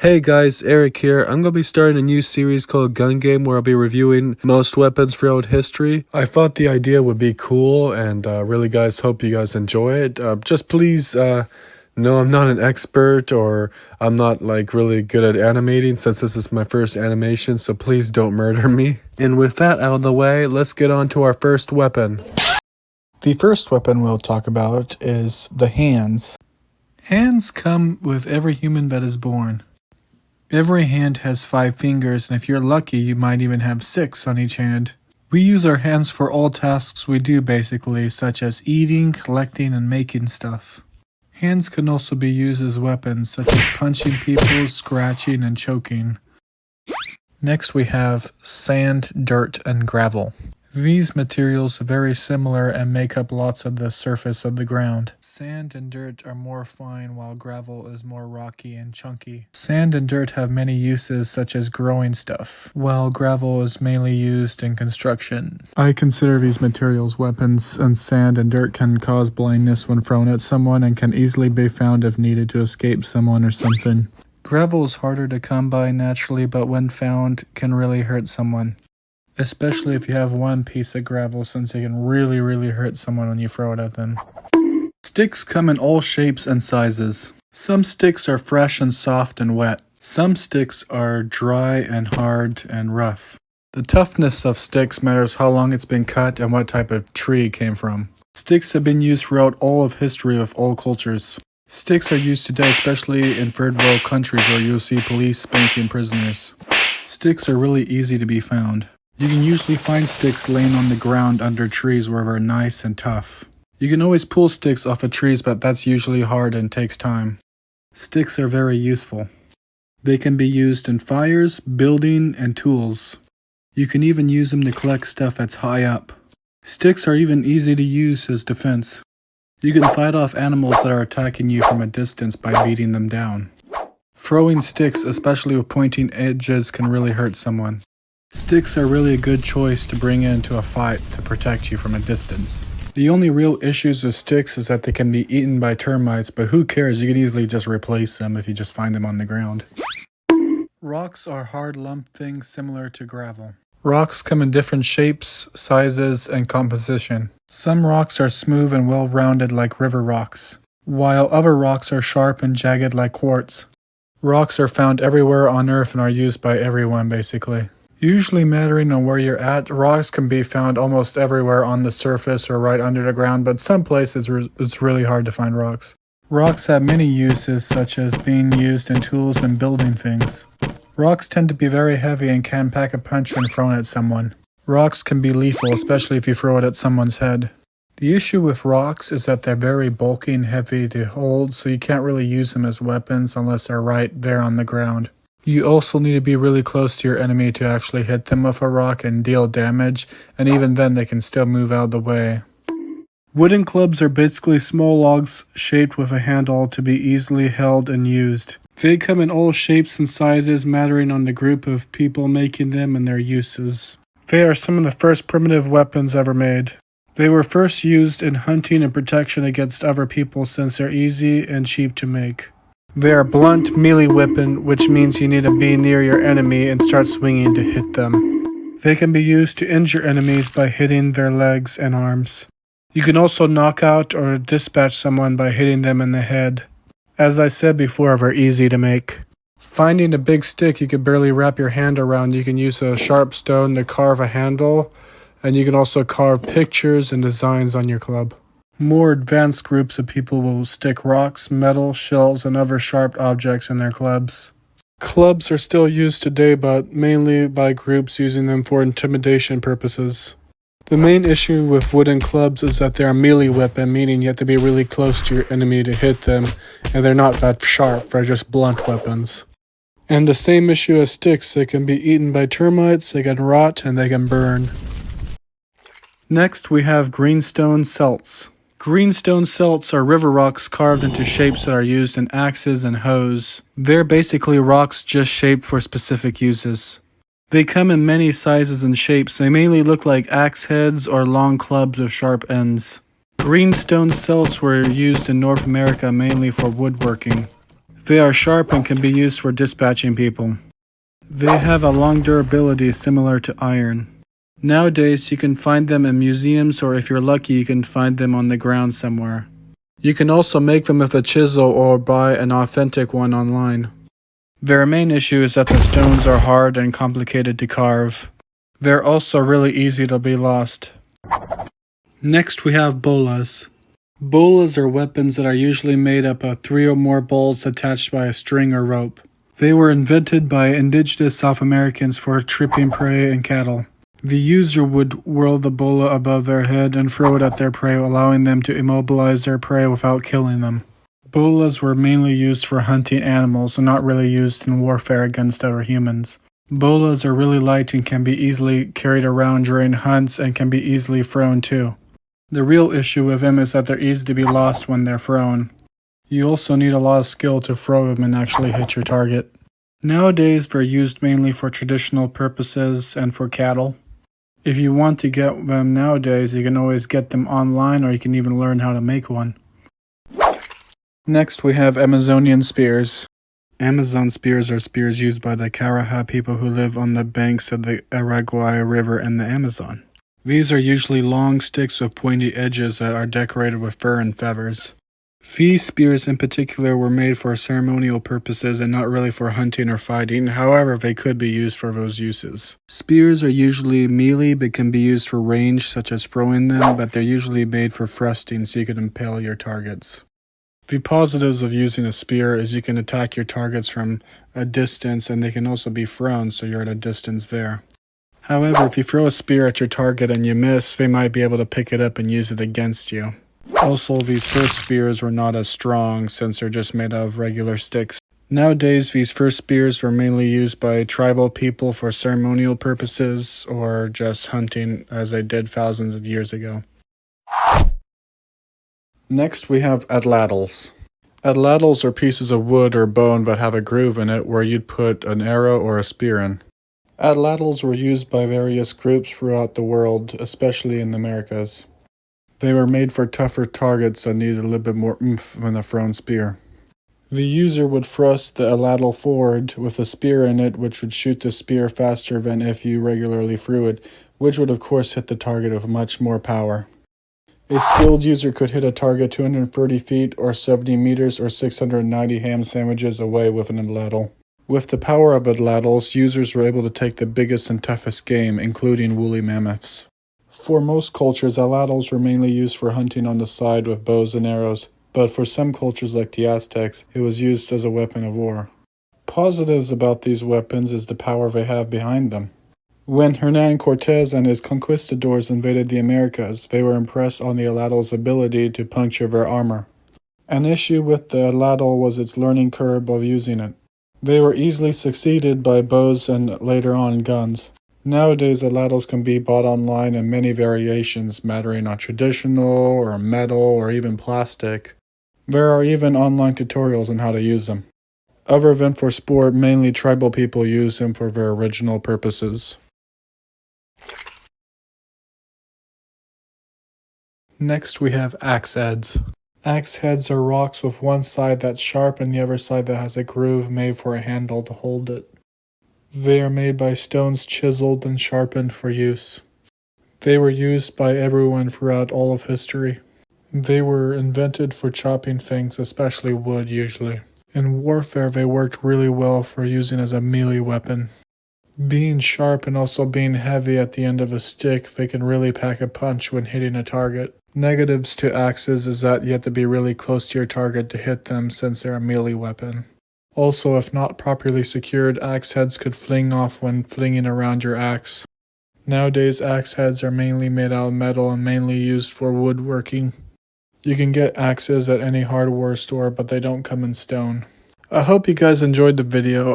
Hey guys, Eric here. I'm going to be starting a new series called Gun Game where I'll be reviewing most weapons throughout history. I thought the idea would be cool and really guys, hope you guys enjoy it. Just please know I'm not an expert or I'm not like really good at animating since this is my first animation, so please don't murder me. And with that out of the way, let's get on to our first weapon. The first weapon we'll talk about is the hands. Hands come with every human that is born. Every hand has 5 fingers, and if you're lucky, you might even have 6 on each hand. We use our hands for all tasks we do basically, such as eating, collecting, and making stuff. Hands can also be used as weapons, such as punching people, scratching, and choking. Next we have sand, dirt, and gravel. These materials are very similar and make up lots of the surface of the ground. Sand and dirt are more fine while gravel is more rocky and chunky. Sand and dirt have many uses such as growing stuff, while gravel is mainly used in construction. I consider these materials weapons, and sand and dirt can cause blindness when thrown at someone and can easily be found if needed to escape someone or something. Gravel is harder to come by naturally, but when found can really hurt someone. Especially if you have one piece of gravel, since it can really hurt someone when you throw it at them. Sticks come in all shapes and sizes. Some sticks are fresh and soft and wet. Some sticks are dry and hard and rough. The toughness of sticks matters how long it's been cut and what type of tree it came from. Sticks have been used throughout all of history of all cultures. Sticks are used today, especially in third world countries where you'll see police spanking prisoners. Sticks are really easy to be found. You can usually find sticks laying on the ground under trees where they're nice and tough. You can always pull sticks off of trees, but that's usually hard and takes time. Sticks are very useful. They can be used in fires, building, and tools. You can even use them to collect stuff that's high up. Sticks are even easy to use as defense. You can fight off animals that are attacking you from a distance by beating them down. Throwing sticks, especially with pointing edges, can really hurt someone. Sticks are really a good choice to bring into a fight to protect you from a distance. The only real issues with sticks is that they can be eaten by termites, but who cares, you could easily just replace them if you just find them on the ground. Rocks are hard lump things similar to gravel. Rocks come in different shapes, sizes, and composition. Some rocks are smooth and well-rounded like river rocks, while other rocks are sharp and jagged like quartz. Rocks are found everywhere on Earth and are used by everyone basically. Usually mattering on where you're at, rocks can be found almost everywhere on the surface or right under the ground, but some places it's really hard to find rocks. Rocks have many uses, such as being used in tools and building things. Rocks tend to be very heavy and can pack a punch when thrown at someone. Rocks can be lethal, especially if you throw it at someone's head. The issue with rocks is that they're very bulky and heavy to hold, so you can't really use them as weapons unless they're right there on the ground. You also need to be really close to your enemy to actually hit them with a rock and deal damage, and even then they can still move out of the way. Wooden clubs are basically small logs shaped with a handle to be easily held and used. They come in all shapes and sizes, mattering on the group of people making them and their uses. They are some of the first primitive weapons ever made. They were first used in hunting and protection against other people since they're easy and cheap to make. They are blunt melee weapon, which means you need to be near your enemy and start swinging to hit them. They can be used to injure enemies by hitting their legs and arms. You can also knock out or dispatch someone by hitting them in the head. As I said before, they're easy to make. Finding a big stick you could barely wrap your hand around, you can use a sharp stone to carve a handle, and you can also carve pictures and designs on your club. More advanced groups of people will stick rocks, metal, shells, and other sharp objects in their clubs. Clubs are still used today, but mainly by groups using them for intimidation purposes. The main issue with wooden clubs is that they're a melee weapon, meaning you have to be really close to your enemy to hit them, and they're not that sharp, they're just blunt weapons. And the same issue as sticks, they can be eaten by termites, they can rot, and they can burn. Next we have greenstone celts. Greenstone celts are river rocks carved into shapes that are used in axes and hoes. They're basically rocks just shaped for specific uses. They come in many sizes and shapes. They mainly look like axe heads or long clubs with sharp ends. Greenstone celts were used in North America mainly for woodworking. They are sharp and can be used for dispatching people. They have a long durability similar to iron. Nowadays, you can find them in museums, or if you're lucky, you can find them on the ground somewhere. You can also make them with a chisel or buy an authentic one online. Their main issue is that the stones are hard and complicated to carve. They're also really easy to be lost. Next we have bolas. Bolas are weapons that are usually made up of 3 or more bolts attached by a string or rope. They were invented by indigenous South Americans for tripping prey and cattle. The user would whirl the bola above their head and throw it at their prey, allowing them to immobilize their prey without killing them. Bolas were mainly used for hunting animals and not really used in warfare against other humans. Bolas are really light and can be easily carried around during hunts and can be easily thrown too. The real issue with them is that they're easy to be lost when they're thrown. You also need a lot of skill to throw them and actually hit your target. Nowadays they're used mainly for traditional purposes and for cattle. If you want to get them nowadays, you can always get them online, or you can even learn how to make one. Next we have Amazonian spears. Amazon spears are spears used by the Karaha people who live on the banks of the Araguaia River and the Amazon. These are usually long sticks with pointy edges that are decorated with fur and feathers. These spears in particular were made for ceremonial purposes and not really for hunting or fighting, however they could be used for those uses. Spears are usually melee but can be used for range, such as throwing them, but they're usually made for thrusting so you can impale your targets. The positives of using a spear is you can attack your targets from a distance, and they can also be thrown so you're at a distance there. However, if you throw a spear at your target and you miss, they might be able to pick it up and use it against you. Also, these first spears were not as strong since they're just made out of regular sticks. Nowadays, these first spears were mainly used by tribal people for ceremonial purposes or just hunting, as they did thousands of years ago. Next we have atlatls. Atlatls are pieces of wood or bone that have a groove in it where you'd put an arrow or a spear in. Atlatls were used by various groups throughout the world, especially in the Americas. They were made for tougher targets that needed a little bit more oomph than a thrown spear. The user would thrust the atlatl forward with a spear in it, which would shoot the spear faster than if you regularly threw it, which would of course hit the target with much more power. A skilled user could hit a target 230 feet or 70 meters or 690 ham sandwiches away with an atlatl. With the power of atlatls, users were able to take the biggest and toughest game, including woolly mammoths. For most cultures, atlatls were mainly used for hunting on the side with bows and arrows, but for some cultures like the Aztecs, it was used as a weapon of war. Positives about these weapons is the power they have behind them. When Hernan Cortez and his conquistadors invaded the Americas, they were impressed on the atlatl's ability to puncture their armor. An issue with the atlatl was its learning curve of using it. They were easily succeeded by bows and later on guns. Nowadays, atlatls can be bought online in many variations, mattering on traditional or metal or even plastic. There are even online tutorials on how to use them. Other than for sport, mainly tribal people use them for their original purposes. Next we have axe heads. Axe heads are rocks with one side that's sharp and the other side that has a groove made for a handle to hold it. They are made by stones chiseled and sharpened for use. They were used by everyone throughout all of history. They were invented for chopping things, especially wood usually. In warfare, they worked really well for using as a melee weapon. Being sharp and also being heavy at the end of a stick, they can really pack a punch when hitting a target. Negatives to axes is that you have to be really close to your target to hit them since they're a melee weapon. Also, if not properly secured, axe heads could fling off when flinging around your axe. Nowadays, axe heads are mainly made out of metal and mainly used for woodworking. You can get axes at any hardware store, but they don't come in stone. I hope you guys enjoyed the video.